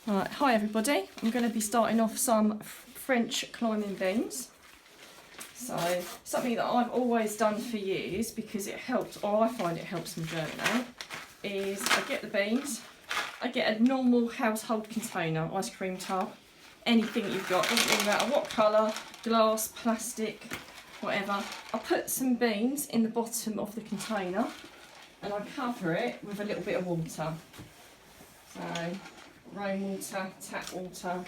Right, hi everybody. I'm going to be starting off some French climbing beans. So something that I've always done for years because it helps, or I find it helps them germinate, is I get the beans, I get a normal household container, ice cream tub, anything you've got, doesn't really matter what colour, glass, plastic, whatever. I put some beans in the bottom of the container and I cover it with a little bit of water. So rainwater, tap water,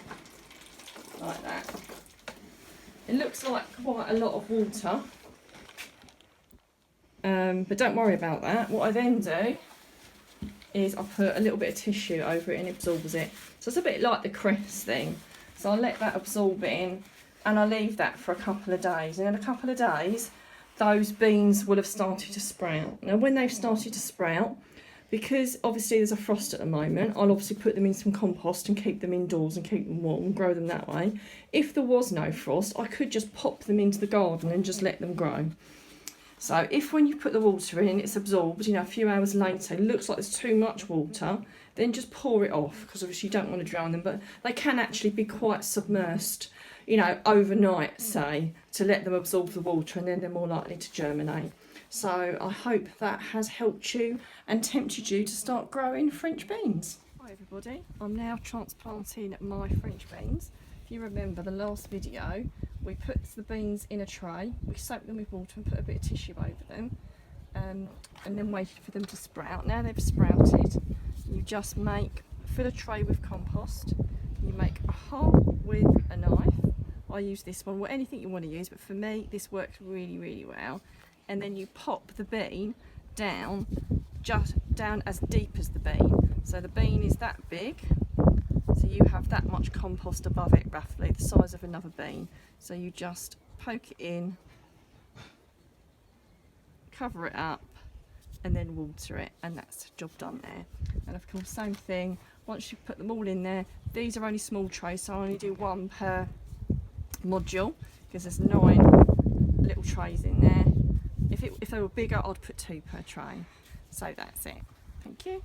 like that. It looks like quite a lot of water, but don't worry about that. What I then do is I put a little bit of tissue over it and it absorbs it. So it's a bit like the cress thing. So I let that absorb in and I leave that for a couple of days. And in a couple of days, those beans will have started to sprout. Now when they've started to sprout, because obviously there's a frost at the moment, I'll obviously put them in some compost and keep them indoors and keep them warm and grow them that way. If there was no frost, I could just pop them into the garden and just let them grow. So if when you put the water in, it's absorbed, you know, a few hours later, it looks like there's too much water, then just pour it off, because obviously you don't want to drown them, but they can actually be quite submersed, you know, overnight, say, to let them absorb the water, and then they're more likely to germinate. So I hope that has helped you and tempted you to start growing French beans. Hi everybody, I'm now transplanting my French beans. If you remember the last video, we put the beans in a tray, we soaked them with water and put a bit of tissue over them, and then waited for them to sprout. Now they've sprouted, you just fill a tray with compost, you make a hole with a knife. I use this one, well anything you want to use, but for me this works really, really well. And then you pop the bean down, just down as deep as the bean. So the bean is that big, so you have that much compost above it, roughly the size of another bean. So you just poke it in, cover it up, and then water it, and that's the job done there. And of course, same thing, once you put them all in there, these are only small trays, so I only do one per module, because there's 9 little trays in there. If they were bigger, I'd put 2 per tray. So that's it. Thank you.